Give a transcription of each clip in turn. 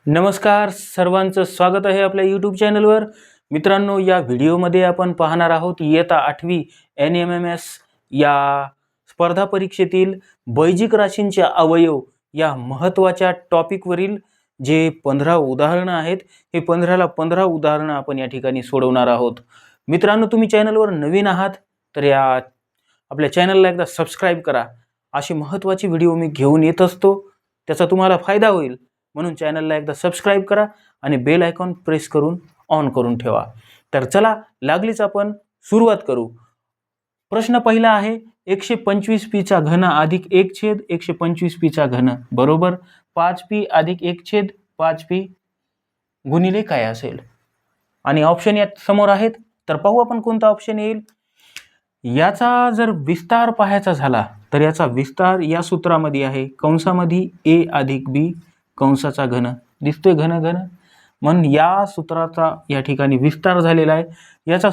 नमस्कार, सर्वांचं स्वागत आहे आपल्या यूट्यूब चॅनलवर. मित्रांनो, या व्हिडिओमध्ये आपण पाहणार आहोत इयत्ता 8वी NMMS या स्पर्धा परीक्षेतील बैजिक राशींचे अवयव या महत्त्वाच्या टॉपिकवरील जे 15 उदाहरणं आहेत, हे 15ला 15 उदाहरणं आपण या ठिकाणी सोडवणार आहोत. मित्रांनो, तुम्ही चॅनलवर नवीन आहात तर या आपल्या चॅनलला एकदा सबस्क्राईब करा. अशी महत्त्वाची व्हिडिओ मी घेऊन येत असतो, त्याचा तुम्हाला फायदा होईल. म्हणून चॅनलला एकदा सबस्क्राईब करा आणि बेल आयकॉन प्रेस करून ऑन करून ठेवा. तर चला लागलीच आपण सुरुवात करू. प्रश्न पहिला आहे 125p चा घन अधिक 1/125p चा घन बरोबर 5p अधिक 1/5p गुणिले काय असेल. आणि ऑप्शन यात समोर आहेत, तर पाहू आपण कोणता ऑप्शन येईल. याचा जर विस्तार पाहायचा झाला तर याचा विस्तार या सूत्रामध्ये आहे, कंसामध्ये a अधिक b कंसाचा घन दिसतोय, घन म्हणून या सूत्राचा या ठिकाणी विस्तार झालेला आहे. याचा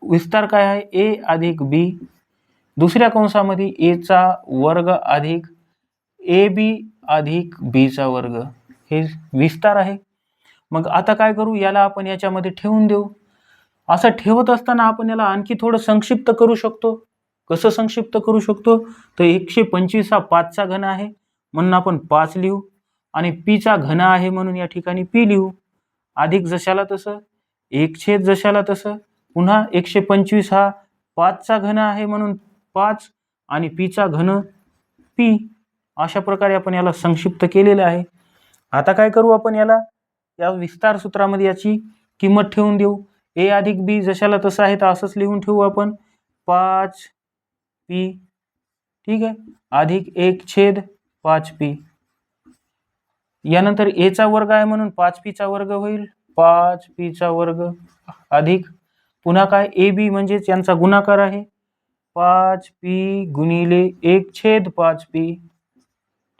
विस्तार काय आहे, a अधिक b दुसऱ्या कंसामध्ये a चा वर्ग अधिक ab अधिक b चा वर्ग हे विस्तार आहे. मग आता काय करू, याला आपण याच्यामध्ये ठेवून देऊ. असं ठेवत असताना आपण याला आणखी थोडं संक्षिप्त करू शकतो. कसं संक्षिप्त करू शकतो, तर 125 हा 5 चा घन आहे म्हणून आपण 5 लिहू आणि p चा घन आहे म्हणून या ठिकाणी p लिहू. अधिक जशाला तसं 1 जशाला तसं पुन्हा 125 हा 5 चा घन आहे म्हणून 5 आणि p चा घन p. अशा प्रकारे आपण याला संक्षिप्त केलेलं आहे. आता काय करू, आपण याला या विस्तार सूत्रामध्ये याची किंमत ठेवून देऊ. a अधिक b जशाला तसं आहे तर असंच लिहून ठेवू आपण 5p ठीक आहे अधिक 1/5p. यानंतर a चा वर्ग आहे म्हणून 5p चा वर्ग होईल 5p चा वर्ग अधिक पुन्हा काय ab म्हणजेच यांचा गुणाकार आहे 5p गुणिले 1/5p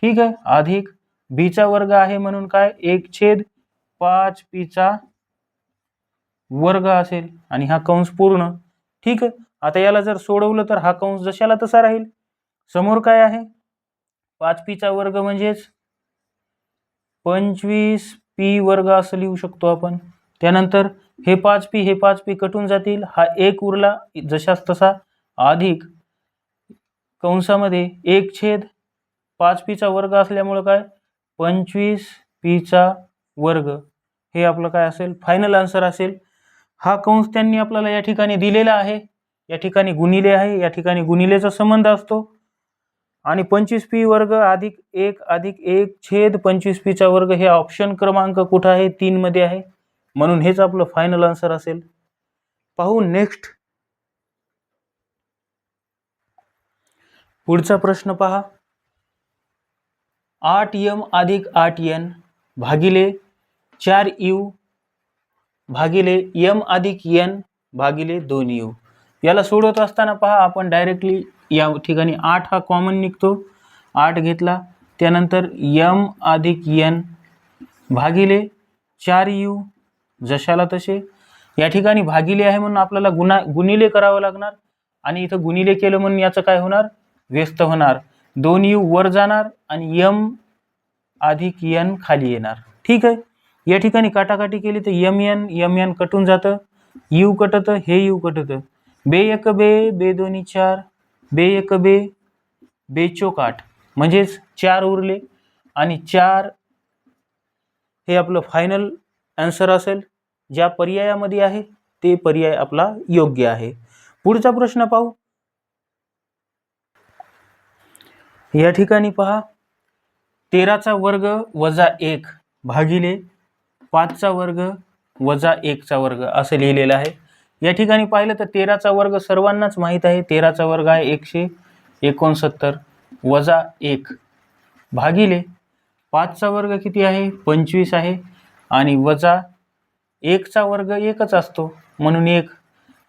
ठीक आहे अधिक b चा वर्ग आहे म्हणून काय 1/5p चा वर्ग असेल आणि हा कंस पूर्ण. ठीक आहे, आता याला जर सोडवलं तर हा कंस जशाला तसा राहील. समोर काय आहे 5p चा वर्ग म्हणजेच 25p वर्ग असं लिहू शकतो आपण. त्यानंतर हे 5p कटून जातील, हा 1 उरला जशास तसा अधिक कंसामध्ये 1/5p चा वर्ग असल्यामुळे काय 25p चा वर्ग हे आपलं काय असेल, फायनल आन्सर असेल. हा कंस त्यांनी आपल्याला या ठिकाणी दिलेला आहे, या ठिकाणी गुणिले आहे, या ठिकाणी गुणिलेचा संबंध असतो आणि 25p वर्ग अधिक 1 अधिक 1/25p चा वर्ग हे ऑप्शन क्रमांक कुठं आहे, 3 मध्ये आहे म्हणून हेच आपलं फायनल आन्सर असेल. पाहू नेक्स्ट पुढचा प्रश्न पहा. 8m अधिक 8n भागिले 4u भागिले m अधिक n भागिले 2u. याला सोडवत असताना पहा आपण डायरेक्टली या ठिकाणी 8 हा कॉमन निघतो, 8 घेतला. त्यानंतर m अधिक n भागिले 4u जशाला तसे. या ठिकाणी भागिले आहे म्हणून आपल्याला गुणिले करावं लागणार आणि इथं गुणिले केलं म्हणून याचं काय होणार, व्यस्त होणार. 2u वर जाणार आणि m अधिक n खाली येणार. ठीक आहे, या ठिकाणी काटाकाटी केली तर mn कटून जातं, u कटतं, हे u कटतं. बे 1 बे, बे 2 4, बे 1 बे, बे 4 8 म्हणजेच 4 उरले आणि 4 हे आपलं फायनल आन्सर असेल. ज्या पर्यायामध्ये आहे ते पर्याय आपला योग्य आहे. पुढचा प्रश्न पाहू. या ठिकाणी पहा 13चा वर्ग वजा 1 भागिले 5चा वर्ग वजा 1चा वर्ग असं लिहिलेलं आहे. या ठिकाणी पाहिलं तर 13चा वर्ग सर्वांनाच माहीत आहे, 13चा वर्ग आहे 169 वजा 1 भागिले 5चा वर्ग किती आहे 25 आहे आणि वजा 1चा वर्ग 1च असतो म्हणून 1.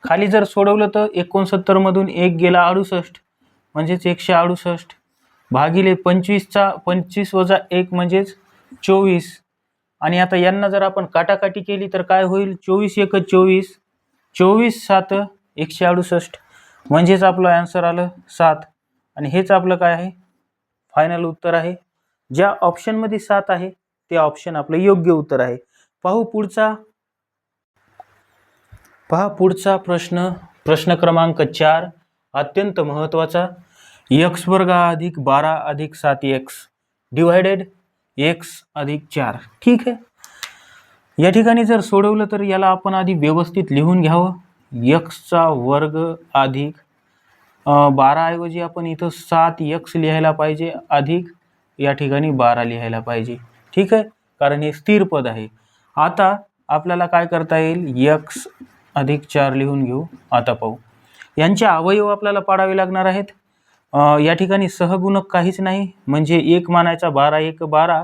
खाली जर सोडवलं तर 69 मधून 1 गेला 68 म्हणजेच 168 भागिले 25 वजा 1 म्हणजेच 24. आणि आता यांना जर आपण काटाकाटी केली तर काय होईल, 24 1 24, 24 7 168 म्हणजेच आपलं आन्सर आलं 7 आणि हेच आपलं काय आहे फायनल उत्तर आहे. ज्या ऑप्शनमध्ये 7 आहे ते ऑप्शन आपलं योग्य उत्तर आहे. पहा पुढचा प्रश्न क्रमांक 4 अत्यंत महत्त्वाचा. x वर्ग अधिक 12 अधिक 7x डिवायडेड x अधिक 4. ठीक आहे. या ठिकाणी जर सोडवलं तर याला आपण आधी व्यवस्थित लिहून घ्यावं. x चा वर्ग अधिक 12 ऐवजी आपण इथं 7x लिहायला पाहिजे, अधिक या ठिकाणी 12 लिहायला पाहिजे. ठीक आहे, कारण हे स्थिर पद आहे. आता आपल्याला काय करता येईल, x अधिक 4 लिहून घेऊ. आता पाहू, यांचे अवयव आपल्याला पाडावे लागणार आहेत. या ठिकाणी सहगुणक काहीच नाही, म्हणजे 1 मानायचा, 12 1 12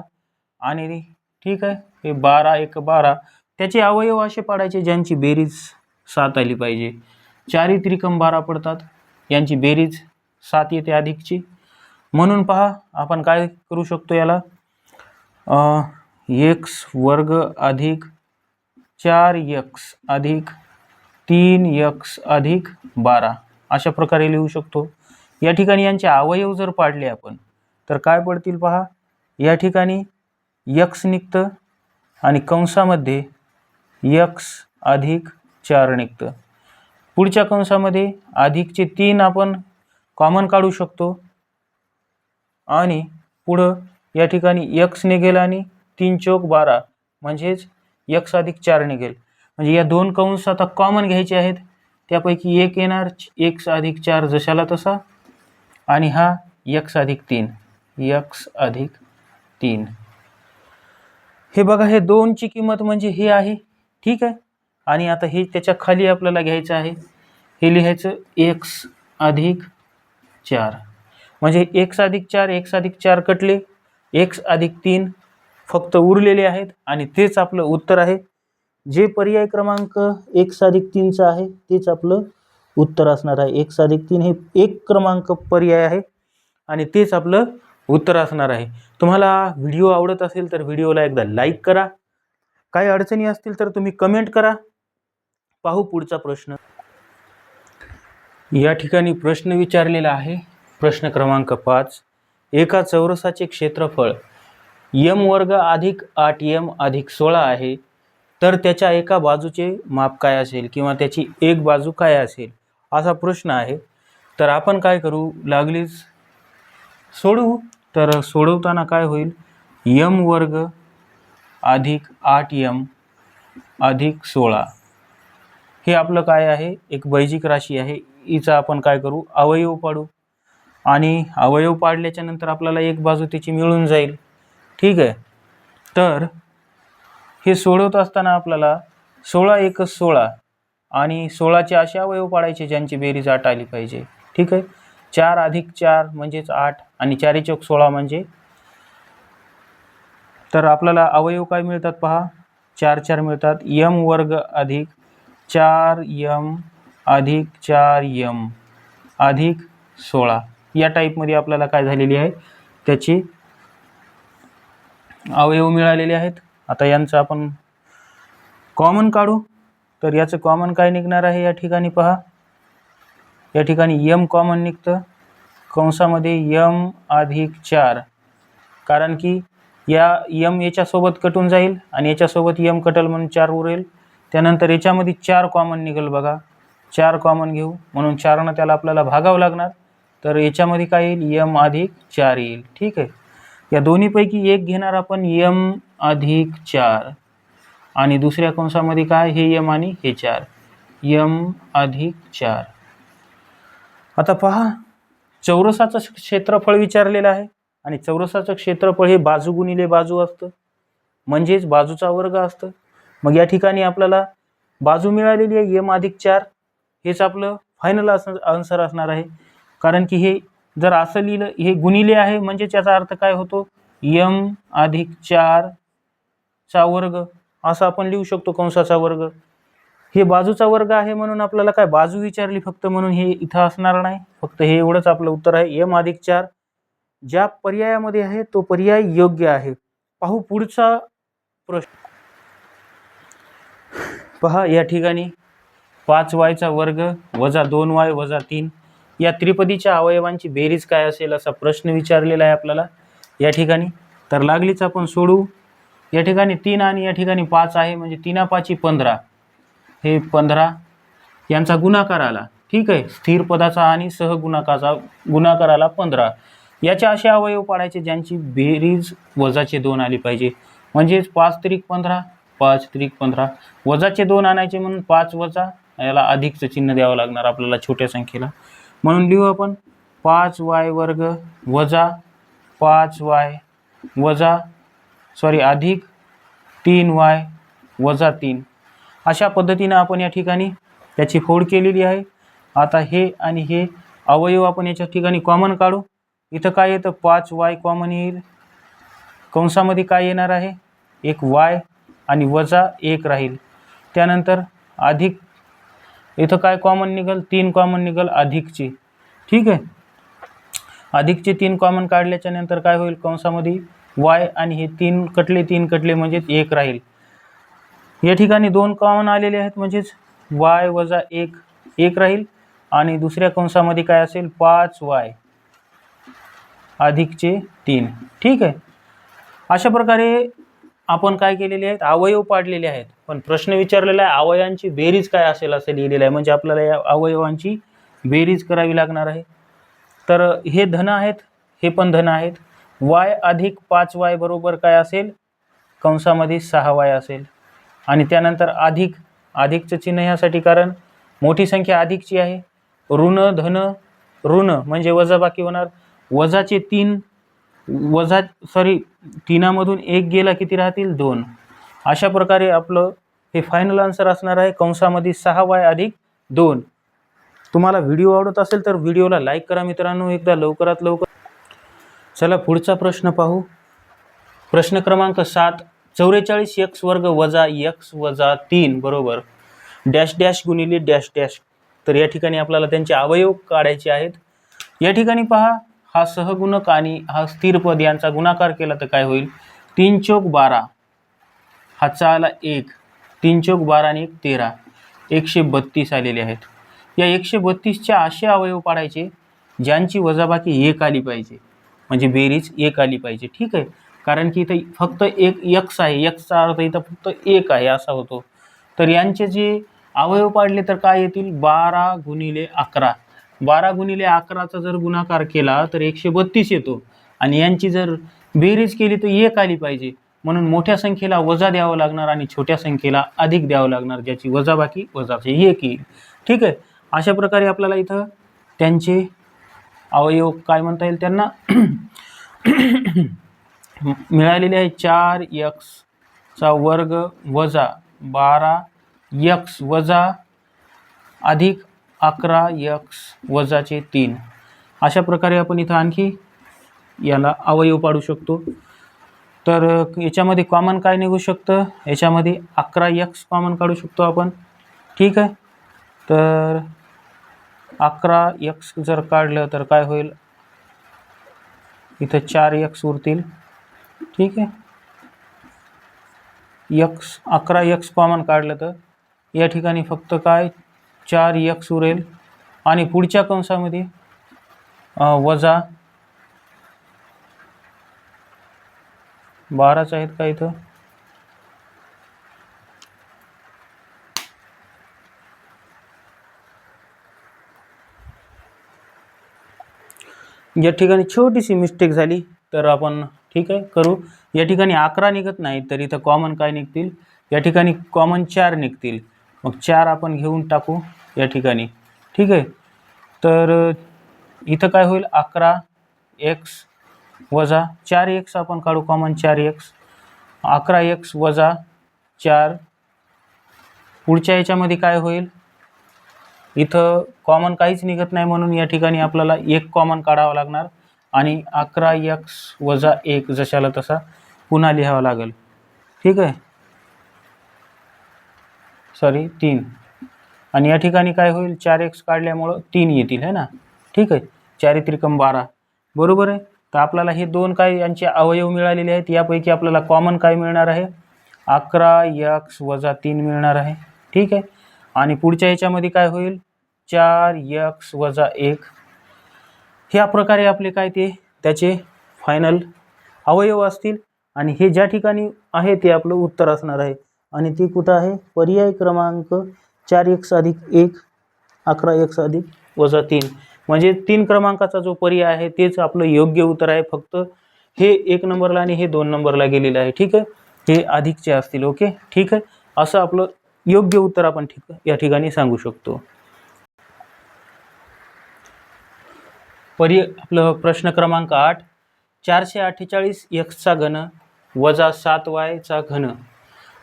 आणि ठीक आहे हे 12 1 12. त्याचे अवयव असे पाडायचे ज्यांची बेरीज 7 आली पाहिजे. 4 त्रिकम 12 पडतात, यांची बेरीज 7 येते अधिकची. म्हणून पहा आपण काय करू शकतो, याला x वर्ग अधिक 4x अधिक 3x अधिक 12 अशा प्रकारे लिहू शकतो. या ठिकाणी यांचे अवयव जर पाडले आपण तर काय पडतील पहा. या ठिकाणी x निघतं आणि कंसामध्ये x अधिक 4 निघतं. पुढच्या कंसामध्ये अधिकचे 3 आपण कॉमन काढू शकतो आणि पुढं या ठिकाणी x निघेल आणि 3 चौक 12 म्हणजेच x अधिक 4 निघेल. म्हणजे या दोन कंस आता कॉमन घ्यायचे आहेत, त्यापैकी एक येणार x अधिक 4 जशाला तसा, आणि हा x अधिक 3 x अधिक 3. हे बघा, हे 2 ची किंमत म्हणजे हे आहे. ठीक आहे, आणि आता हे त्याच्या खाली आपल्याला घ्यायचं आहे, हे लिहायचं x अधिक 4. म्हणजे x अधिक 4 x अधिक 4 कटले, x अधिक 3 फक्त उरलेले आहेत आणि तेच आपलं उत्तर आहे. जे पर्याय क्रमांक x अधिक 3चा आहे तेच आपलं उत्तर असणार आहे. x अधिक 3 हे एक क्रमांक पर्याय आहे आणि तेच आपलं उत्तर असणार आहे. तुम्हाला व्हिडिओ आवडत असेल तर व्हिडिओला एकदा लाईक करा. काही अडचणी असतील तर तुम्ही कमेंट करा. पाहू पुढचा प्रश्न. या ठिकाणी प्रश्न विचारलेला आहे, प्रश्न क्रमांक 5. एका चौरसाचे क्षेत्रफळ m वर्ग अधिक 8m अधिक 16 आहे, तर त्याच्या एका बाजूचे माप काय असेल किंवा त्याची एक बाजू काय असेल असा प्रश्न आहे. तर आपण काय करू, लागलीच सोडवू. तर सोडवताना काय होईल, m वर्ग अधिक 8m अधिक 16 हे आपलं काय आहे, एक बैजिक राशी आहे. हिचा आपण काय करू, अवयव पाडू आणि अवयव पाडल्याच्या नंतर आपल्याला एक बाजू त्याची मिळून जाईल. ठीक आहे, तर हे सोडवत असताना आपल्याला 16 1 16 आणि 16चे असे अवयव पाडायचे ज्यांची बेरीज 8 आली पाहिजे. ठीक आहे, 4 अधिक 4 म्हणजेच 8 आणि 4 चौक 16 म्हणजे, तर आपल्याला अवयव काय मिळतात पहा, 4 4 मिळतात. m वर्ग अधिक 4m अधिक 4m अधिक 16 या टाईपमध्ये आपल्याला काय झालेली आहे, त्याची अवयव मिळालेले आहेत. आता यांचं आपण कॉमन काढू. तर याचं कॉमन काय निघणार आहे, या ठिकाणी पहा, या ठिकाणी m कॉमन निघतं, कंसामध्ये m अधिक 4, कारण की या m याच्यासोबत कटून जाईल आणि याच्यासोबत m कटल म्हणून 4 उरेल. त्यानंतर याच्यामध्ये 4 कॉमन निघेल बघा, 4 कॉमन घेऊ म्हणून 4 न त्याला आपल्याला भागावं लागणार. तर याच्यामध्ये काय येईल, m अधिक 4 येईल. ठीक आहे, या दोन्हीपैकी एक घेणार आपण m अधिक 4 आणि दुसऱ्या कंसामध्ये काय, हे m आणि हे 4, m अधिक 4. आता पहा, चौरसाचं क्षेत्रफळ विचारलेलं आहे आणि चौरसाचं क्षेत्रफळ हे बाजू गुणिले बाजू असतं, म्हणजेच बाजूचा वर्ग असतं. मग या ठिकाणी आपल्याला बाजू मिळालेली आहे m अधिक 4, हेच आपलं फायनल आन्सर असणार आहे. कारण की हे जर असं लिहिलं, हे गुणिले आहे म्हणजे त्याचा अर्थ काय होतो, m अधिक 4 चा वर्ग असं आपण लिहू शकतो, कंसाचा वर्ग. हे बाजूचा वर्ग आहे म्हणून आपल्याला काय बाजू विचारली फक्त, म्हणून हे इथं असणार नाही. फक्त हे एवढंच आपलं उत्तर आहे, m अधिक 4 ज्या पर्यायामध्ये आहे तो पर्याय योग्य आहे. पाहू पुढचा प्रश्न. पहा, या ठिकाणी 5y चा वर्ग वजा 2y वजा 3 या त्रिपदीच्या अवयवांची बेरीज काय असेल असा प्रश्न विचारलेला आहे आपल्याला या ठिकाणी. तर लागलीच आपण सोडू. या ठिकाणी 3 आणि या ठिकाणी 5 आहे, म्हणजे 3 5 15, हे 15 यांचा गुणाकार आला. ठीक आहे, स्थिर पदाचा आणि गुणाकार आला 15. याचे असे अवयव पाडायचे ज्यांची बेरीज वजाचे 2 आली पाहिजे. म्हणजेच 5 त्रिक 15, 5 त्रिक 15, वजाचे 2 आणायचे म्हणून 5 वजा, याला अधिकचं चिन्ह द्यावं लागणार आपल्याला छोट्या संख्येला. म्हणून लिहू आपण 5y वर्ग वजा 5y वजा अधिक 3y वजा 3. अशा पद्धतीनं आपण या ठिकाणी त्याची फोड केलेली आहे. आता हे आणि हे अवयव आपण याच्या ठिकाणी कॉमन काढू. इथं काय येतं, 5y कॉमन येईल, कंसामध्ये काय येणार आहे, एक y आणि वजा 1 राहील. त्यानंतर अधिक, इथं काय कॉमन निघल, 3 कॉमन निघल अधिकचे. ठीक आहे, अधिकचे 3 कॉमन काढल्याच्या नंतर काय होईल, कंसामध्ये y आणि हे 3 कटले म्हणजे 1 राहील. या ठिकाणी 2 कॉमन आलेले आहेत, म्हणजेच y वजा 1 राहील. आणि दुसऱ्या कंसामध्ये काय असेल, 5y अधिकचे 3. ठीक आहे, अशा प्रकारे आपण काय केलेले आहेत, अवयव पाडलेले आहेत. पण प्रश्न विचारलेला आहे अवयवांची बेरीज काय असेल असं लिहिलेलं आहे, म्हणजे आपल्याला या अवयवांची बेरीज करावी लागणार आहे. तर हे धन आहेत, हे पण धन आहेत. y अधिक 5y बरोबर काय असेल, कंसामध्ये 6y असेल. आणि त्यानंतर अधिकचं चिन्ह ह्यासाठी कारण मोठी संख्या अधिकची आहे. ऋण धन ऋण म्हणजे वजाबाकी होणार, वजाचे 3 3मधून 1 गेला किती राहतील, 2. अशा प्रकारे आपलं हे फायनल आन्सर असणार आहे, कंसामध्ये 6y अधिक 2. तुम्हाला व्हिडिओ आवडत असेल तर व्हिडिओला लाईक करा मित्रांनो, एकदा लवकरात लवकर. चला पुढचा प्रश्न पाहू. प्रश्न क्रमांक 7, 44x वर्ग वजा x वजा 3 बरोबर डॅश डॅश गुणिले डॅश डॅश. तर या ठिकाणी आपल्याला त्यांचे अवयव काढायचे आहेत. या ठिकाणी पहा, हा सहगुणक आणि हा स्थिर पद यांचा गुणाकार केला तर काय होईल, 3 चौक 12, हाचा आला 1, 3 चौक 12 आणि 1 13, 132 आलेले आहेत. या 132च्या असे अवयव पाडायचे ज्यांची वजाबाकी 1 आली पाहिजे, म्हणजे बेरीज 1 आली पाहिजे. ठीक आहे, कारण की इथं फक्त एक x आहे, xचा अर्थ इथं फक्त 1 आहे असा होतो. तर यांचे जे अवयव पाडले तर काय येतील, 12 गुणिले 11. 12 गुणिले 11चा जर गुणाकार केला तर 132 येतो. आणि यांची जर बेरीज केली तर 1 आली पाहिजे, म्हणून मोठ्या संख्येला वजा द्यावं लागणार आणि छोट्या संख्येला अधिक द्यावं लागणार, ज्याची वजाबाकी वजाचे 1 येईल. ठीक आहे, अशा प्रकारे आपल्याला इथं त्यांचे अवयव काय म्हणता येईल त्यांना मिळालेले आहे. 4x वर्ग वजा 12x वजा अधिक 11x वजाचे 3. अशा प्रकारे आपण इथं आणखी याला अवयव पाडू शकतो. तर याच्यामध्ये कॉमन काय निघू शकतं, याच्यामध्ये 11x कॉमन काढू शकतो आपण. ठीक आहे, तर 11x जर काढलं तर काय होईल, इथं 4x उरतील. ठीक आहे, 11x कॉमन काढलं तर या ठिकाणी फक्त काय 4x उरेल. आणि पुढच्या कंसामध्ये वजा 12च आहेत का इथं, या ठिकाणी छोटीशी मिस्टेक झाली तर आपण ठीक आहे करू. या ठिकाणी 11 निघत नाही तर इथं कॉमन काय निघतील, या ठिकाणी कॉमन 4 निघतील. मग 4 आपण घेऊन टाकू या ठिकाणी. ठीक आहे, तर इथं काय होईल, 11x वजा 4x आपण काढू कॉमन, 4x 11x वजा 4. पुढच्या याच्यामध्ये काय होईल, इथं कॉमन काहीच निघत नाही म्हणून या ठिकाणी आपल्याला 1 कॉमन काढावा लागणार आणि 11x वजा 1 जशाला तसा पुन्हा लिहावा लागेल. ठीक आहे, 3. आणि या ठिकाणी काय होईल, 4x काढल्यामुळं 3 येतील है ना. ठीक आहे, 4 त्रिकम 12 बरोबर आहे. तर आपल्याला हे 2 काय यांचे अवयव मिळालेले आहेत. यापैकी आपल्याला कॉमन काय मिळणार आहे, 11x वजा 3 मिळणार आहे. ठीक आहे, आणि पुढच्या याच्यामध्ये काय होईल, 4x वजा 1. ह्या प्रकारे आपले काय ते त्याचे फायनल अवयव असतील. आणि हे ज्या ठिकाणी आहे ते आपलं उत्तर असणार आहे. आणि ती कुठं आहे? पर्याय क्रमांक 4x अधिक 1 11x अधिक -3 म्हणजे 3 क्रमांकाचा जो पर्याय आहे तेच आपलं योग्य उत्तर आहे. फक्त हे 1 नंबरला आणि हे 2 नंबरला गेलेलं आहे. ठीक आहे, हे अधिकचे असतील. ओके, ठीक आहे. असं आपलं योग्य उत्तर आपण या ठिकाणी सांगू शकतो. आपलं प्रश्न क्रमांक 8, 448 x चा घन वजा 7y चा घन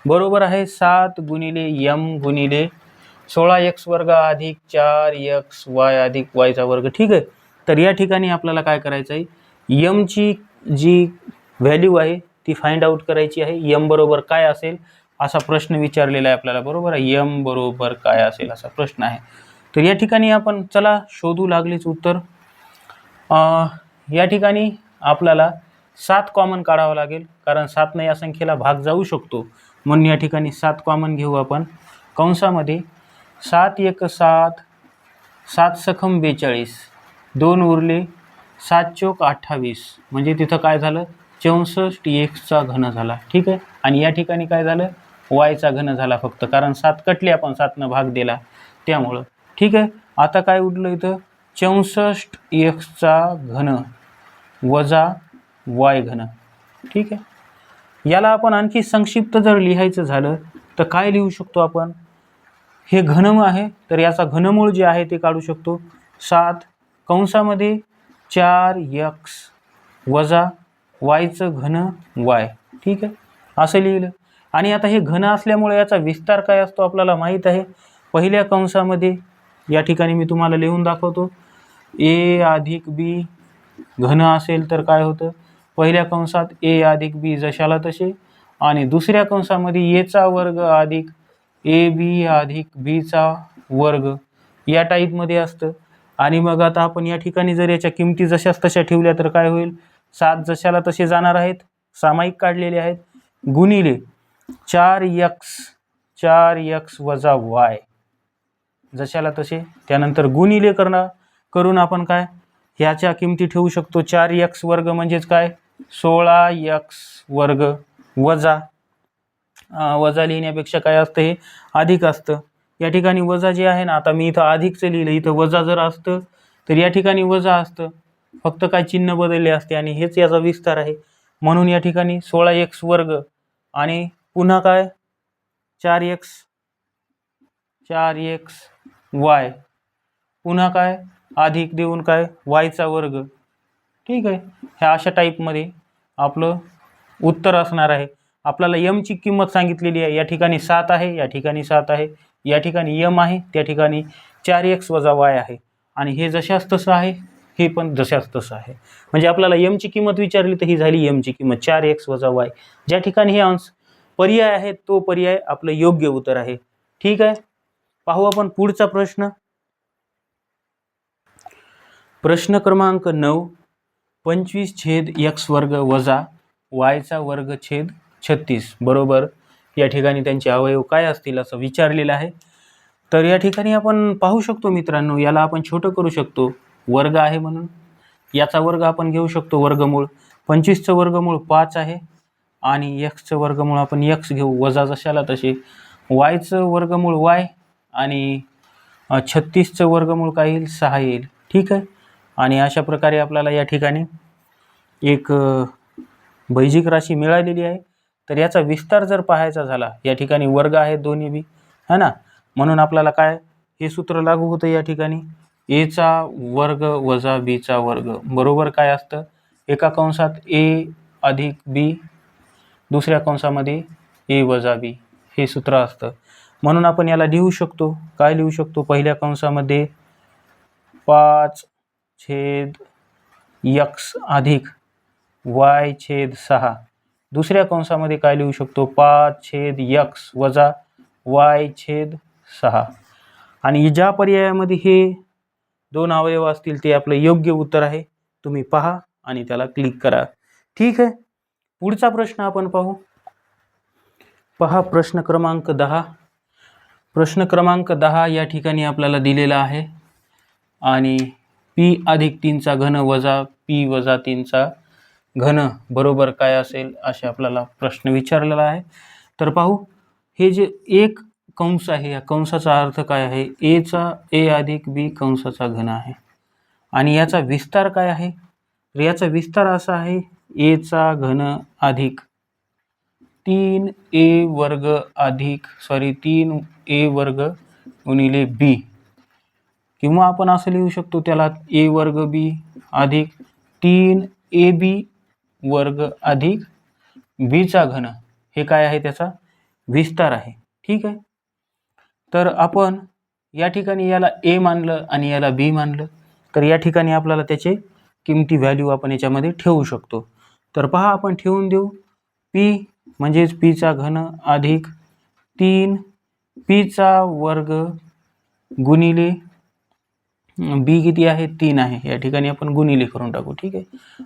बरोबर आहे 7 गुणिले m गुणिले 16x वर्ग अधिक 4xy अधिक y चा वर्ग. ठीक आहे, तर या ठिकाणी आपल्याला काय करायचं आहे? m ची जी व्हॅल्यू आहे ती फाइंड आउट करायची आहे. m बरोबर काय असेल असा प्रश्न विचारलेला आहे आपल्याला. बरोबर आहे, m बरोबर काय असेल असा प्रश्न आहे. तर या ठिकाणी आपण चला शोधू लागलेच उत्तर. या ठिकाणी आपल्याला 7 कॉमन काढावं लागेल, कारण 7 ने या संख्येला भाग जाऊ शकतो. म्हणून या ठिकाणी 7 कॉमन घेऊ आपण. कंसामध्ये 7 1 7, 7 सखम 42, 2 उरले, 7 चौक 28 म्हणजे तिथं काय झालं? 64 x चा घन झाला. ठीक आहे, आणि या ठिकाणी काय झालं? y चा घन झाला फक्त, कारण 7 कटले आपण, 7 न भाग दिला त्यामुळं. ठीक आहे, आता काय उरलं इथं? 64 x चा घन वजा y घन. ठीक आहे, याला आपण आणखी संक्षिप्त जर लिहायचं झालं तर काय लिहू शकतो आपण? हे घनम आहे तर याचा घनमूळ जे आहे ते काढू शकतो. 7 कंसामध्ये 4x वजा yचं घन y. ठीक आहे, असं लिहिलं. आणि आता हे घन असल्यामुळे याचा विस्तार काय असतो आपल्याला माहीत आहे. पहिल्या कंसामध्ये या ठिकाणी मी तुम्हाला लिहून दाखवतो. a अधिक b घन असेल तर काय होतं? पहिल्या कंसात a अधिक b जशाला तसे, आणि दुसऱ्या कंसामध्ये a चा वर्ग अधिक ab अधिक b चा वर्ग या टाईपमध्ये असतं. आणि मग आता आपण या ठिकाणी जर याच्या किमती जशाच तशा ठेवल्या तर काय होईल? 7 जशाला तसे जाणार आहेत, सामायिक काढलेले आहेत, गुणिले 4x वजा y जशाला तसे, त्यानंतर गुणिले करून आपण काय ह्याच्या किमती ठेवू शकतो. 4x वर्ग म्हणजेच काय? 16x वर्ग वजा वजा लिहिण्यापेक्षा काय असतं? हे अधिक असतं. या ठिकाणी वजा जे आहे ना, आता मी इथं अधिकचं लिहिलं, इथं वजा जर असतं तर या ठिकाणी वजा असतं, फक्त काय चिन्ह बदलले असते आणि हेच याचा विस्तार आहे. म्हणून या ठिकाणी 16x वर्ग आणि पुन्हा काय 4x y पुन्हा काय अधिक देऊन काय y चा वर्ग. ठीक आहे, ह्या अशा टाईपमध्ये आपलं उत्तर असणार आहे. आपल्याला m ची किंमत सांगितलेली आहे. या ठिकाणी 7 आहे, या ठिकाणी 7 आहे, या ठिकाणी m आहे, त्या ठिकाणी 4x वजा y आहे, आणि हे जशाच तसं आहे, हे पण जशाच तसं आहे. म्हणजे आपल्याला m ची किंमत विचारली तर ही झाली m ची किंमत 4x वजा y. ज्या ठिकाणी हे अंश पर्याय आहे तो पर्याय आपलं योग्य उत्तर आहे. ठीक आहे, पाहू आपण पुढचा प्रश्न. प्रश्न क्रमांक 9, 25/x वर्ग वजा y चा वर्ग छेद 36 बरोबर या ठिकाणी त्यांचे अवयव काय असतील असं विचारलेलं आहे. तर या ठिकाणी आपण पाहू शकतो मित्रांनो, याला आपण छोटं करू शकतो. वर्ग आहे म्हणून याचा वर्ग आपण घेऊ शकतो वर्गमूळ. 25चं वर्गमूळ 5 आहे आणि xचं वर्गमूळ आपण x घेऊ, वजा जशाला तसे, yचं वर्गमूळ y आणि 36चं वर्गमूळ काय येईल? 6 येईल. ठीक आहे, आणि अशा प्रकारे आपल्याला या ठिकाणी एक बैजिक राशी मिळालेली आहे. तर याचा विस्तार जर पाहायचा झाला, या ठिकाणी वर्ग आहे दोन्ही बी है ना, म्हणून आपल्याला काय हे सूत्र लागू होतं. या ठिकाणी a चा वर्ग वजा b चा वर्ग बरोबर काय असतं? एका कंसात a अधिक b, दुसऱ्या कंसामध्ये a वजा b हे सूत्र असतं. म्हणून आपण याला लिहू शकतो. काय लिहू शकतो? पहिल्या कंसामध्ये 5/x अधिक y/6, दुसऱ्या कंसामध्ये काय लिहू शकतो? 5/x वजा y/6. आणि ज्या पर्यायामध्ये हे दोन अवयव असतील ते आपलं योग्य उत्तर आहे. तुम्ही पहा आणि त्याला क्लिक करा. ठीक आहे, पुढचा प्रश्न आपण पाहू. पहा प्रश्न क्रमांक 10. प्रश्न क्रमांक 10 या ठिकाणी आपल्याला दिलेला आहे आणि p अधिक 3 चा घन वजा p वजा 3 चा घन बरोबर काय असेल असे आपल्याला प्रश्न विचारलेला आहे. तर पाहू, हे जे एक कंस आहे, या कंसाचा अर्थ काय आहे? ए अधिक बी कंसाचा घन आहे. आणि याचा विस्तार काय आहे? तर याचा विस्तार असा आहे, एचा घन अधिक 3a वर्ग गुणिले बी, किंवा आपण असं लिहू शकतो त्याला a वर्ग बी अधिक 3ab वर्ग अधिक बीचा घन. हे काय आहे? त्याचा विस्तार आहे. ठीक आहे. तर आपण या ठिकाणी याला a मानलं आणि याला b मानलं, तर या ठिकाणी आपल्याला त्याचे किमती व्हॅल्यू आपण याच्यामध्ये ठेवू शकतो. तर पहा, आपण ठेवून देऊ p म्हणजेच पीचा घन अधिक 3p चा वर्ग गुणिले बी किती आहे? 3 आहे. या ठिकाणी आपण गुणिले करून टाकू. ठीक आहे.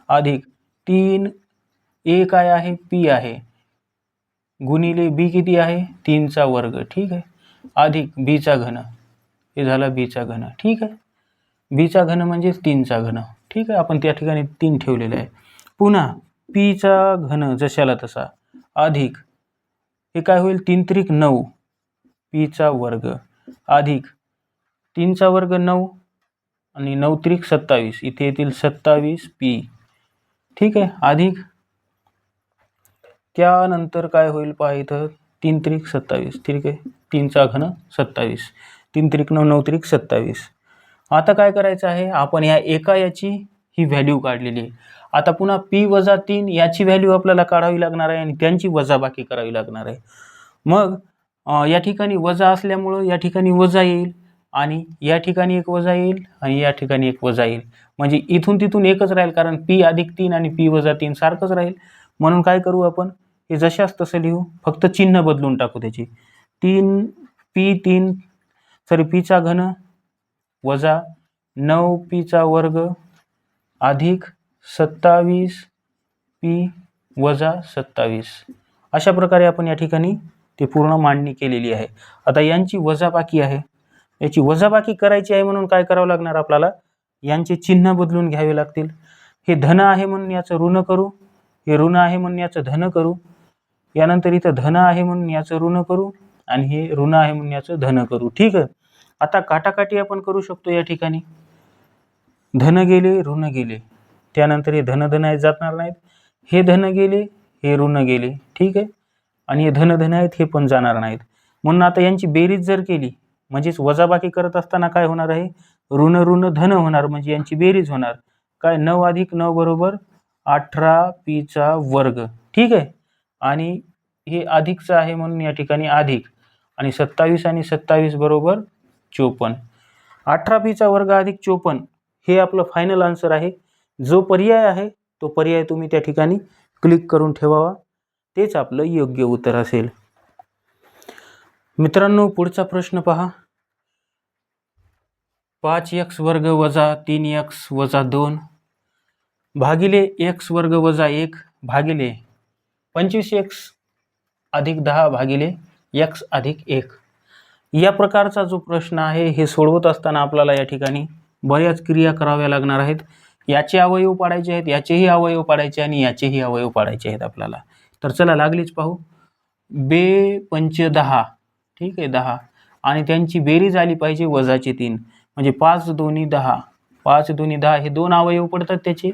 अधिक 3 a काय आहे? p आहे, गुणिले बी किती आहे? 3 चा वर्ग. ठीक आहे. अधिक बीचा घन, हे झाला बीचा घन. ठीक आहे. बीचा घन म्हणजे 3 चा घन. ठीक आहे. आपण त्या ठिकाणी 3 ठेवलेले आहे. पुन्हा पीचा घन जशाला तसा अधिक, हे काय होईल? 3 त्रिक 9 पीचा वर्ग अधिक 3 चा वर्ग 9 आणि 9 त्रिक 27, इथे येतील 27 पी. ठीक आहे. अधिक त्यानंतर काय होईल पहा, इथं 3 त्रिक 27. ठीक आहे. 3 चा घन 27, 3 त्रिक 9, 9 त्रिक 27. आता काय करायचं आहे? आपण या एका याची ही व्हॅल्यू काढलेली आहे. आता पुन्हा p वजा 3 याची व्हॅल्यू आपल्याला काढावी लागणार आहे आणि त्यांची वजाबाकी करावी लागणार आहे. मग या ठिकाणी वजा असल्यामुळं या ठिकाणी वजा येईल आणि या ठिकाणी एक वजा येईल आणि या ठिकाणी एक वजा येईल. म्हणजे इथून तिथून एकच राहील, कारण p अधिक 3 आणि p वजा 3 सारखंच राहील. म्हणून काय करू आपण? हे जशास तसं लिहू, फक्त चिन्ह बदलून टाकू त्याची. पीचा घन वजा 9p चा वर्ग अधिक 27 p वजा 27. अशा प्रकारे आपण या ठिकाणी ते पूर्ण मांडणी केलेली आहे. आता यांची वजाबाकी आहे, याची वजाबाकी करायची आहे म्हणून काय करावं लागणार आपल्याला? यांचे चिन्ह बदलून घ्यावे लागतील. हे धन आहे म्हणून याचं ऋण करू, हे ऋण आहे म्हणून याचं धन करू, यानंतर इथं धन आहे म्हणून याचं ऋण करू आणि हे ऋण आहे म्हणून याचं धन करू. ठीक आहे. आता काटाकाटी आपण करू शकतो. या ठिकाणी धन गेले, ऋण गेले, त्यानंतर हे धन धन जाणार नाहीत, हे धन गेले, हे ऋण गेले. ठीक आहे. आणि हे धन धन आहेत, हे पण जाणार नाहीत. म्हणून आता यांची बेरीज जर केली, म्हणजेच वजाबाकी करत असताना काय होणार आहे? ऋण ऋण धन होणार, म्हणजे यांची बेरीज होणार काय? 9 अधिक 9 बरोबर 18p चा वर्ग. ठीक आहे. आणि हे अधिकचं आहे म्हणून या ठिकाणी अधिक, आणि 27 आणि 27 बरोबर 54. 18p चा वर्ग अधिक 54 हे आपलं फायनल आन्सर आहे. जो पर्याय आहे तो पर्याय तुम्ही त्या ठिकाणी क्लिक करून ठेवावा, तेच आपलं योग्य उत्तर असेल. मित्रांनो, पुढचा प्रश्न पहा. 5x वर्ग वजा 3x वजा 2 भागिले x वर्ग वजा 1 भागिले 25x अधिक 10 भागिले x अधिक 1. या प्रकारचा जो प्रश्न आहे, हे सोडवत असताना आपल्याला या ठिकाणी बऱ्याच क्रिया कराव्या लागणार आहेत. याचे अवयव पाडायचे आहेत, याचेही अवयव पाडायचे आणि याचेही अवयव पाडायचे आहेत आपल्याला. तर चला लागलीच पाहू. 2 पंच 10. ठीक आहे, 10, आणि त्यांची बेरीज आली पाहिजे वजाचे 3, म्हणजे 5 दोन्ही 10. 5 दोन्ही 10 हे दोन अवयव पडतात त्याचे,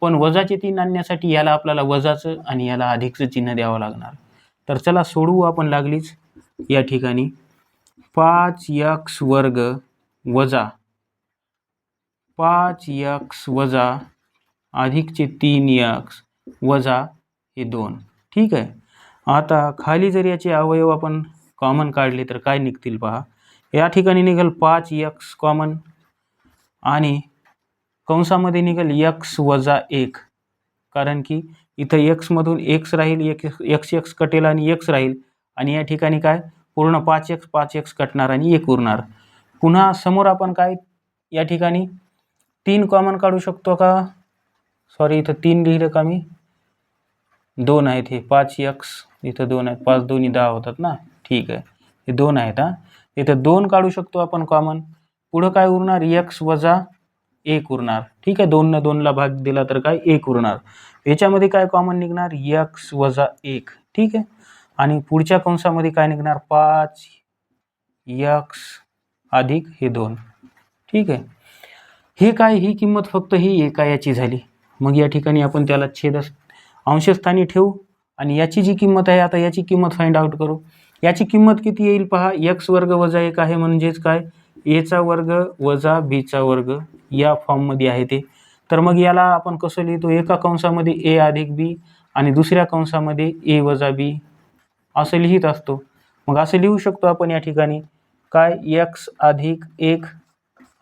पण वजाचे 3 आणण्यासाठी याला आपल्याला वजाचं आणि याला अधिकचं चिन्ह द्यावं लागणार. तर चला सोडवू आपण लागलीच. या ठिकाणी 5x वर्ग वजा 5x वजा अधिकचे 3x वजा हे 2. ठीक आहे. आता खाली जर याचे अवयव आपण कॉमन काढले तर काय निघतील पहा. या ठिकाणी निघेल 5x कॉमन आणि कंसामध्ये निघेल x वजा 1, कारण की इथं x मधून x राहील, x कटेल आणि x राहील, आणि या ठिकाणी काय पूर्ण 5x कटणार आणि 1 उरणार. पुन्हा समोर आपण काय या ठिकाणी 3 कॉमन काढू शकतो का? सॉरी, इथं 3 लिहिलं का मी? 2 आहेत. हे 5x इथं 2 आहेत, 5 दोन्ही 10 होतात ना. ठीक आहे, हे 2 आहेत. इथं 2 काढू शकतो आपण कॉमन. पुढं काय उरणार? x वजा 1 उरणार. ठीक आहे, 2 न 2ला भाग दिला तर काय 1 उरणार. याच्यामध्ये काय कॉमन निघणार x वजा 1. ठीक आहे, आणि पुढच्या कंसामध्ये काय निघणार 5x अधिक हे 2. ठीक आहे, हे काय ही किंमत फक्त ही एका याची झाली. मग या ठिकाणी आपण त्याला छेद अंशस्थानी ठेवू आणि याची जी किंमत आहे आता याची किंमत फाइंड आउट करू. याची किंमत किती येईल पहा, x वर्ग वजा 1 आहे म्हणजेच काय a चा वर्ग वजा b चा वर्ग या फॉर्ममध्ये आहे ते. तर मग याला आपण कसं लिहितो, एका कंसामध्ये a अधिक b आणि दुसऱ्या कंसामध्ये a वजा b असं लिहित असतो. मग असं लिहू शकतो आपण या ठिकाणी काय x अधिक 1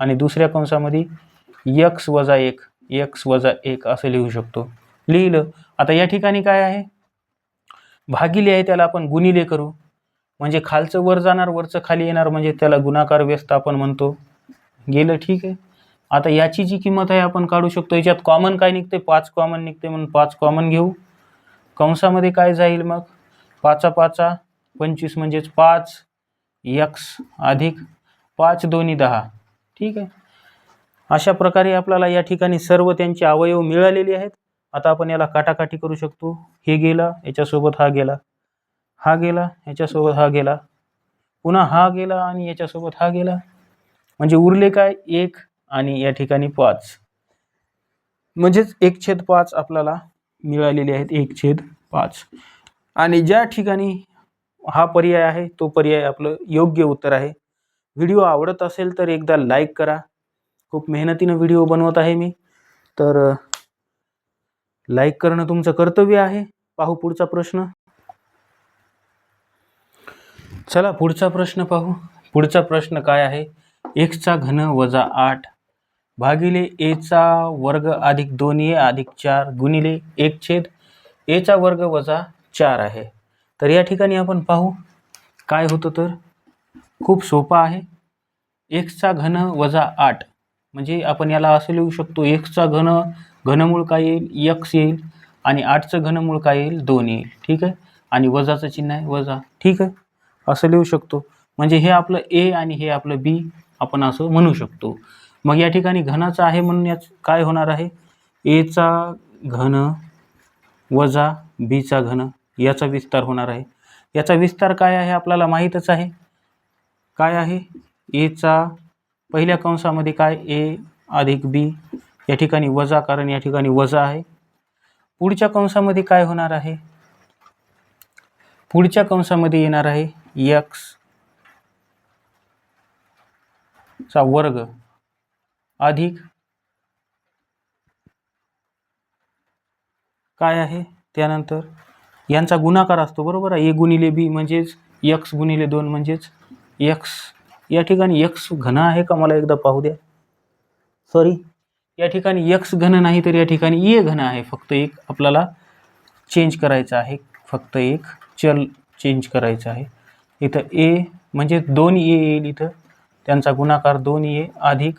आणि दुसऱ्या कंसामध्ये x वजा 1 असं लिहू शकतो. लिहिलं. आता या ठिकाणी काय आहे भागिले आहे, त्याला आपण गुणिले करू. म्हणजे खालचं वर जाणार वरचं खाली येणार म्हणजे त्याला गुणाकार व्यस्त आपण म्हणतो. गेलं. ठीक आहे, आता याची जी किंमत आहे आपण काढू शकतो. याच्यात कॉमन काय निघते 5 कॉमन निघते म्हणून 5 कॉमन घेऊ. कंसामध्ये काय जाईल मग 5 5 25 म्हणजेच 5x अधिक 5 2 10. ठीक आहे, अशा प्रकारे आपल्याला या ठिकाणी सर्व त्यांचे अवयव मिळालेले आहेत. आता आपण याला काटाकाटी करू शकतो. हे गेला याच्यासोबत हा गेला, हा गेला याच्यासोबत हा गेला, पुन्हा हा गेला आणि याच्यासोबत हा गेला, म्हणजे उरले काय 1 आणि या ठिकाणी 5. म्हणजेच 1/5 आपल्याला मिळालेले आहेत 1/5. आणि ज्या ठिकाणी हा पर्याय आहे तो पर्याय आपलं योग्य उत्तर आहे. व्हिडिओ आवडत असेल तर एकदा लाईक करा. खूप मेहनतीनं व्हिडिओ बनवत आहे मी, तर लाईक करणं तुमचं कर्तव्य आहे. पाहू पुढचा प्रश्न. चला पुढचा प्रश्न पाहू. पुढचा प्रश्न काय आहे, x चा घन वजा 8 भागिले a चा वर्ग अधिक 2a अधिक 4 गुणिले 1/a चा वर्ग वजा 4 आहे. तर या ठिकाणी आपण पाहू काय होतं. तर खूप सोपं आहे. x चा घन वजा 8 म्हणजे आपण याला असं लिहू शकतो, x चा घनमूळ काय येईल x येईल आणि 8चं घनमूळ काय येईल 2 येईल. ठीक आहे, आणि वजाचं चिन्ह आहे वजा. ठीक आहे, असं लिहू शकतो. म्हणजे हे आपलं a आणि हे आपलं b आपण असं म्हणू शकतो. मग या ठिकाणी घनाचं आहे म्हणून याच काय होणार आहे a चा घन वजा b चा घन याचा विस्तार होणार आहे. याचा विस्तार काय आहे आपल्याला माहीतच आहे. काय आहे a चा पहिल्या कंसामध्ये काय a अधिक b या ठिकाणी वजा, कारण या ठिकाणी वजा आहे. पुढच्या कंसामध्ये काय होणार आहे, पुढच्या कंसामध्ये येणार आहे x चा वर्ग अधिक काय आहे त्यानंतर यांचा गुणाकार असतो बरोबर आहे. a गुणिले b म्हणजेच x गुणिले 2 म्हणजेच x. या ठिकाणी x घन आहे का मला एकदा पाहू द्या. सॉरी, या ठिकाणी x घन नाही तर या ठिकाणी a घन आहे. फक्त एक आपल्याला चेंज करायचं आहे, फक्त एक चल चेंज करायचं आहे. इथं a म्हणजे 2a येईल, इथं त्यांचा गुणाकार 2a अधिक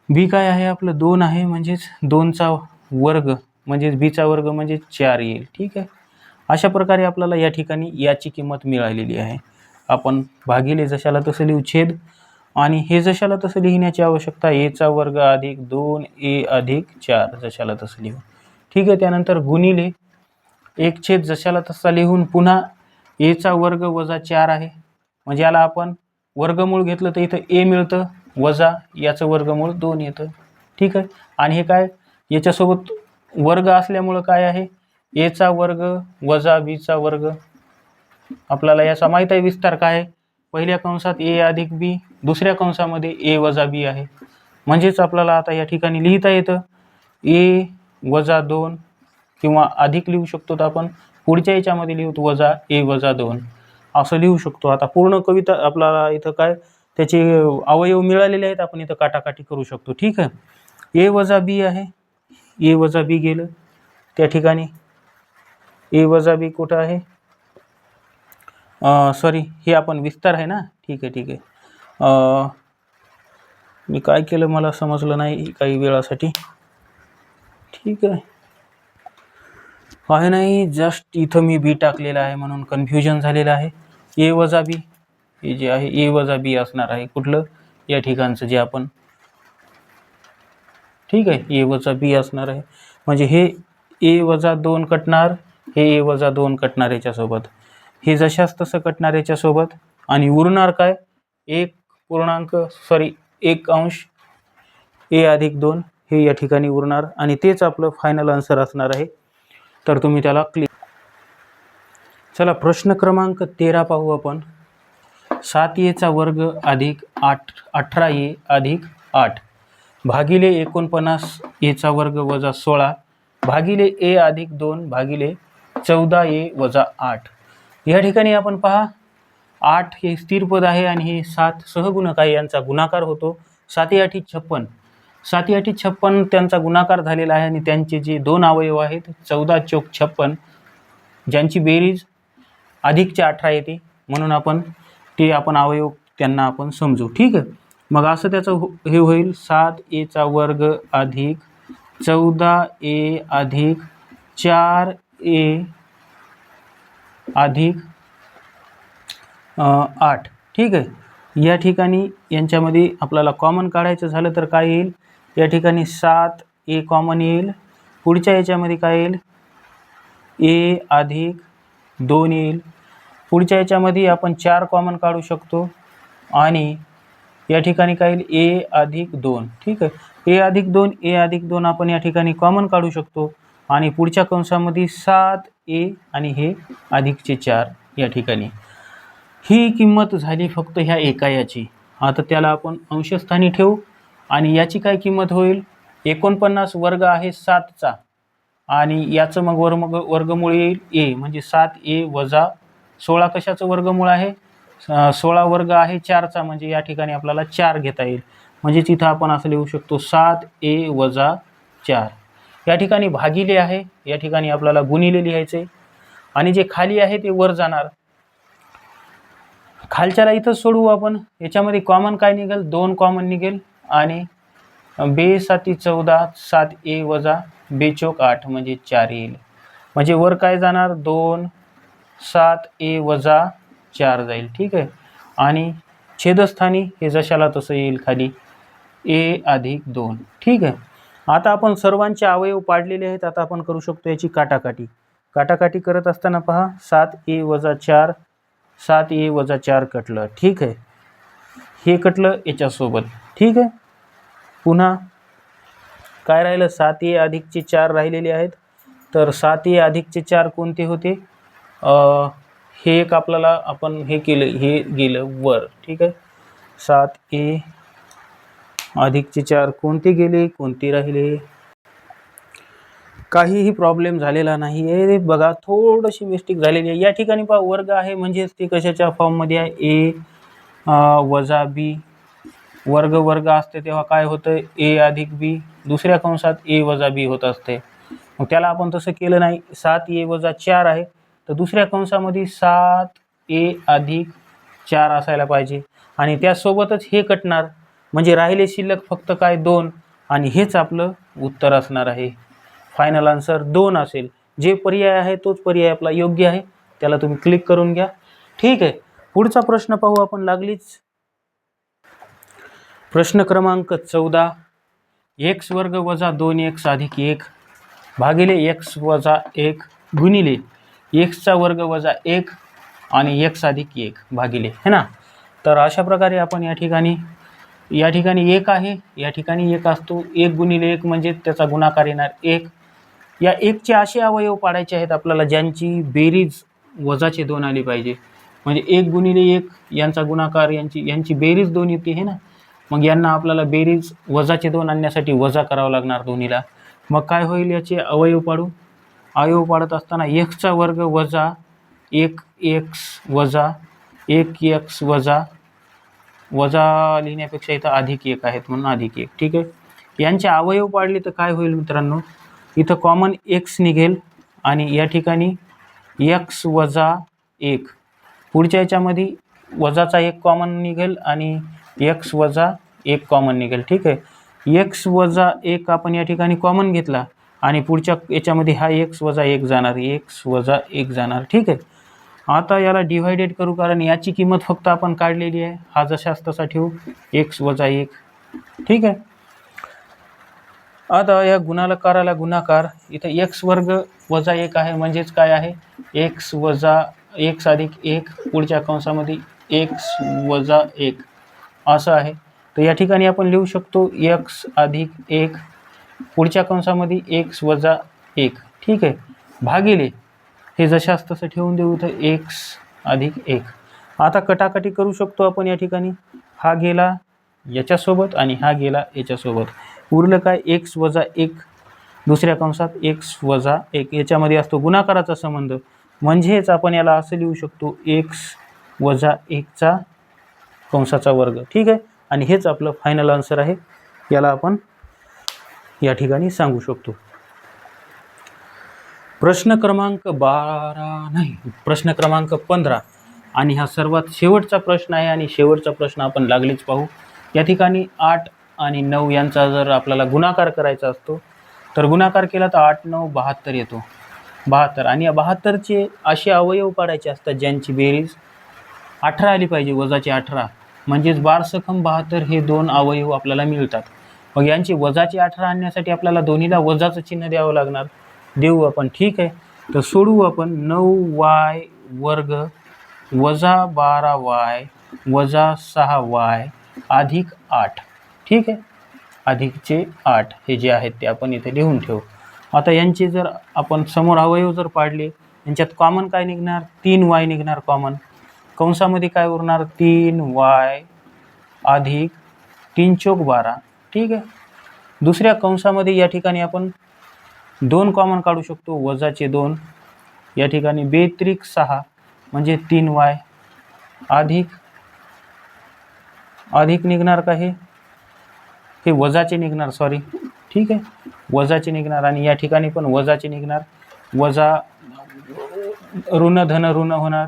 b काय आहे आपलं 2 आहे म्हणजेच 2चा वर्ग म्हणजेच b चा वर्ग म्हणजे 4 येईल. ठीक आहे, अशा प्रकारे आपल्याला या ठिकाणी याची किंमत मिळालेली आहे. आपण भागिले जशाला तसं लिहू छेद, आणि हे जशाला तसं लिहिण्याची आवश्यकता a चा वर्ग अधिक 2a अधिक 4 जशाला तसं लिहू. ठीक आहे, त्यानंतर गुणिले 1/, जशाला तसा लिहून पुन्हा a चा वर्ग वजा 4 आहे. म्हणजे याला आपण वर्गमूळ घेतलं तर इथं a मिळतं वजा याचं वर्गमूळ 2 येतं. ठीक आहे, आणि हे काय याच्यासोबत वर्ग असल्यामुळं काय आहे a चा वर्ग वजा b चा वर्ग. आपल्याला याचा माहीत आहे विस्तार काय आहे, पहिल्या कंसात a अधिक b, दुसऱ्या कंसामध्ये a वजा b आहे. म्हणजेच आपल्याला आता या ठिकाणी लिहिता येतं a वजा 2 किंवा अधिक लिहू शकतो. तर आपण पुढच्या याच्यामध्ये लिहू वजा a वजा 2 असं लिहू शकतो. आता पूर्ण कविता आपल्याला इथं काय त्याचे अवयव मिळालेले आहेत, आपण इथं काटाकाटी करू शकतो. ठीक आहे, a वजा b आहे, a वजा b गेलं त्या ठिकाणी. a वजा b कुठं आहे, सॉरी हे आपण विस्तार आहे ना. ठीक आहे, ठीक आहे, मी काय केलं मला समजलं नाही काही वेळासाठी. ठीक आहे नाही, जस्ट इथं मी बी टाकलेला आहे म्हणून कन्फ्युजन झालेलं आहे. a वजा b हे जे आहे a वजा b असणार आहे कुठलं या ठिकाणचं जे आपण ठीक आहे, ए वजा बी असणार आहे. म्हणजे हे ए वजा 2 कटणार, हे ए वजा 2 कटणार याच्यासोबत, हे जशास तसं कटणार याच्यासोबत. आणि उरणार काय, 1 ए अधिक 2 हे या ठिकाणी उरणार आणि तेच आपलं फायनल आन्सर असणार आहे. तर तुम्ही त्याला क्लिक. चला प्रश्न क्रमांक 13 पाहू आपण. 7a चा वर्ग अधिक 18a अधिक 8 भागिले 49 a चा वर्ग वजा 16 भागिले a अधिक 2 भागिले 14a वजा 8. या ठिकाणी आपण पहा 8 हे स्थिर पद आहे आणि हे 7 सहगुणक आहे, यांचा गुणाकार होतो. 7 8 56, 7 8 56 त्यांचा गुणाकार झालेला आहे आणि त्यांचे जे दोन अवयव आहेत 14 चौक 56 ज्यांची बेरीज अधिकचे 18 येते, म्हणून आपण ते अवयव त्यांना आपण समजू. ठीक आहे, मग असं त्याचं हे होईल 7a चा वर्ग अधिक 14a अधिक 4a अधिक 8. ठीक आहे, या ठिकाणी यांच्यामध्ये आपल्याला कॉमन काढायचं झालं तर काय येईल, या ठिकाणी 7a कॉमन येईल, पुढच्या याच्यामध्ये काय येईल a अधिक 2 येईल, पुढच्या याच्यामध्ये आपण 4 कॉमन काढू शकतो आणि या ठिकाणी काय येईल a अधिक 2. ठीक आहे, a अधिक 2 आपण या ठिकाणी कॉमन काढू शकतो आणि पुढच्या कंसामध्ये 7a आणि हे अधिकचे 4 या ठिकाणी. ही किंमत झाली फक्त ह्या एका याची. आता त्याला आपण अंशस्थानी ठेवू आणि याची काय किंमत होईल, 49 वर्ग आहे 7चा आणि याचं मग वर्गमूळ येईल a, म्हणजे 7a वजा 16 कशाचं वर्गमूळ आहे, 16 वर्ग आहे 4चा, म्हणजे या ठिकाणी आपल्याला 4 घेता येईल. म्हणजे तिथं आपण असं लिहू शकतो 7a वजा 4. या ठिकाणी भागिले आहे, या ठिकाणी आपल्याला गुणिले लिहायचे आणि जे खाली आहे ते वर जाणार. खालच्याला इथं सोडवू आपण, याच्यामध्ये कॉमन काय निघेल, 2 कॉमन निघेल आणि बे 7 14, 7a वजा बे चौक 8 म्हणजे 4 येईल. म्हणजे वर काय जाणार 2, 7a वजा 4 जाईल. ठीक आहे, आणि छेदस्थानी हे जशाला तसं येईल खाली a अधिक 2. ठीक आहे, आता आपण सर्वांचे अवयव पाडलेले आहेत. आता आपण करू शकतो याची काटाकाटी करत असताना पहा 7a वजा 4, 7a वजा 4 कटलं. ठीक आहे, हे कटलं याच्यासोबत. ठीक आहे, पुन्हा काय राहिलं 7a अधिकचे 4 राहिलेले आहेत. तर 7a अधिकचे 4 कोणते होते, हे एक आपल्याला आपण हे केलं, हे गेलं वर. ठीक आहे, 7a अधिकचे 4 कोणते गेले, कोणते राहिले, काहीही प्रॉब्लेम झालेला नाही आहे. बघा थोडीशी मिस्टेक झालेली आहे. या ठिकाणी पहा वर्ग आहे म्हणजेच ते कशाच्या फॉर्ममध्ये आहे, a वजा b. वर्ग असते तेव्हा काय होतं a अधिक b, दुसऱ्या कंसात a वजा b होत असते. मग त्याला आपण तसं केलं नाही, 7a वजा 4 आहे तर दुसऱ्या कंसामध्ये 7a अधिक 4 असायला पाहिजे आणि त्यासोबतच हे कटणार, म्हणजे राहिले शिल्लक फक्त काय 2 आणि हेच आपलं उत्तर असणार आहे. फायनल आन्सर 2 असेल. जे पर्याय आहे तोच पर्याय आपला योग्य आहे, त्याला तुम्ही क्लिक करून घ्या. ठीक आहे, पुढचा प्रश्न पाहू आपण लागलीच. प्रश्न क्रमांक 14. x वर्ग वजा 2x अधिक 1 भागिले x वजा 1 गुणिले x चा वर्ग वजा 1 आणि x अधिक 1 भागिले, है ना. तर अशा प्रकारे आपण या ठिकाणी 1 आहे, या ठिकाणी 1 असतो, 1 गुणिले 1 म्हणजे त्याचा गुणाकार येणार 1. या 1चे असे अवयव पाडायचे आहेत आपल्याला ज्यांची बेरीज वजाचे 2 आली पाहिजे. म्हणजे 1 गुणिले 1 यांचा गुणाकार यांची बेरीज 2 येते, है ना. मग यांना आपल्याला बेरीज वजाचे 2 आणण्यासाठी वजा करावं लागणार दोन्हीला. मग काय होईल, याचे अवयव पाडत असताना x चा वर्ग वजा 1x वजा 1x वजा लिहिण्यापेक्षा इथं अधिक 1 आहेत म्हणून अधिक 1. ठीक आहे, यांचे अवयव पाडले तर काय होईल मित्रांनो, इथं कॉमन x निघेल आणि या ठिकाणी x वजा 1, पुढच्या याच्यामध्ये वजाचा 1 कॉमन निघेल आणि x वजा 1 कॉमन निघेल. ठीक आहे, x वजा 1 आपण या ठिकाणी कॉमन घेतला आणि पुढच्या याच्यामध्ये हा x वजा 1 जाणार, x वजा 1 जाणार. ठीक आहे, आता याला डिवायडेड करू कारण याची किंमत फक्त आपण काढलेली आहे. हा जशास तसा ठेवू x वजा 1. ठीक आहे, आता या गुणाकाराला गुणाकार इथं x वर्ग वजा 1 आहे, म्हणजेच काय आहे x वजा x अधिक 1 पुढच्या कंसामध्ये x वजा 1 असं आहे. तर या ठिकाणी आपण लिहू शकतो x अधिक 1 पुढच्या कंसामध्ये x वजा 1. ठीक आहे, भागिले हे जशास तसं ठेवून देऊ इथं x अधिक 1. आता कटाकटी करू शकतो आपण या ठिकाणी. हा गेला याच्यासोबत आणि हा गेला याच्यासोबत, उरलं काय x वजा 1 दुसऱ्या कंसात x वजा 1, याच्यामध्ये असतो गुणाकाराचा संबंध. म्हणजेच आपण याला असं लिहू शकतो x वजा 1 चा कंसाचा वर्ग. ठीक आहे, आणि हेच आपलं फायनल आन्सर आहे. याला आपण या ठिकाणी सांगू शकतो. प्रश्न क्रमांक 15 आणि हा सर्वात शेवटचा प्रश्न आहे आणि शेवटचा प्रश्न आपण लागलीच पाहू. या ठिकाणी 8 आणि 9 यांचा जर आपल्याला गुणाकार करायचा असतो तर गुणाकार केला तर 8 9 72 येतो. 72 आणि या 72चे असे अवयव पाडायचे असतात ज्यांची बेरीज 18 आली पाहिजे, वजाचे 18, म्हणजेच 12 हे 2 अवयव आपल्याला मिळतात. मग यांची वजाचे 18 आणण्यासाठी आपल्याला दोन्हीला वजाचं चिन्ह द्यावं लागणार. देऊ आपण. ठीक आहे, तर सोडवू आपण. 9y वर्ग वजा 12y वजा 6y अधिक 8. ठीक आहे, अधिकचे 8 हे जे आहेत ते आपण इथे लिहून ठेवू. आता यांचे जर आपण समोर अवयव जर पाडले, यांच्यात कॉमन काय निघणार, 3y निघणार कॉमन. कंसामध्ये काय उरणार, 3y अधिक 3 चौक 12. ठीक आहे, दुसऱ्या कंसामध्ये या ठिकाणी आपण 2 कॉमन काढू शकतो, वजाचे 2. या ठिकाणी 2 त्रिक 6 म्हणजे 3y अधिक निघणार का, हे वजाचे निघणार, सॉरी. ठीक आहे, वजाचे निघणार आणि या ठिकाणी पण वजाचे निघणार. वजा ऋण धन ऋण होणार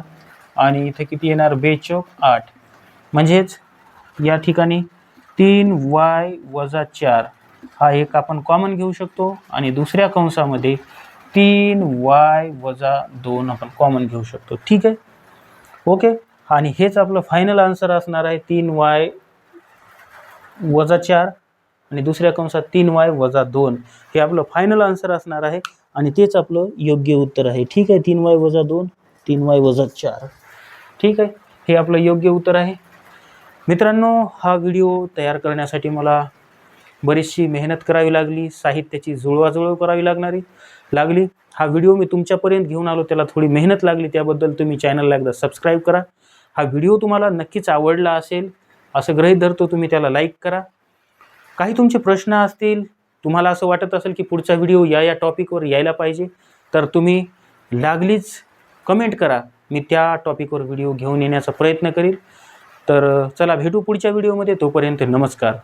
आणि इथे किती येणार, 2 चौक 8. म्हणजेच या ठिकाणी 3y वजा 4 हा एक आपण कॉमन घेऊ शकतो आणि दुसऱ्या कंसामध्ये 3y वजा 2 आपण कॉमन घेऊ शकतो. ठीक आहे, ओके. आणि हेच आपलं फायनल आन्सर असणार आहे, 3y वजा 4 आणि दुसऱ्या कंसात 3y वजा 2 हे आपलं फायनल आन्सर असणार आहे आणि तेच आपलं योग्य उत्तर आहे. ठीक आहे, 3y वजा 2 3y वजा 4. ठीक आहे, हे आपलं योग्य उत्तर आहे. मित्रांनो, हा व्हिडिओ तयार करण्यासाठी मला बरीचशी मेहनत करावी लागली, साहित्याची जुळवाजुळव करावी लागली. हा व्हिडिओ मी तुमच्यापर्यंत घेऊन आलो, त्याला थोडी मेहनत लागली, त्याबद्दल तुम्ही चॅनलला एकदा सबस्क्राईब करा. हा व्हिडिओ तुम्हाला नक्कीच आवडला असेल असं गृहीत धरतो, तुम्ही त्याला लाईक करा. काही तुमचे प्रश्न असतील, तुम्हाला असं वाटत असेल की पुढचा व्हिडिओ या टॉपिकवर यायला पाहिजे, तर तुम्ही लागलीच कमेंट करा, मी त्या टॉपिकवर व्हिडिओ घेऊन येण्याचा प्रयत्न करील. तर चला भेटू पुढच्या व्हिडिओमध्ये, तोपर्यंत नमस्कार.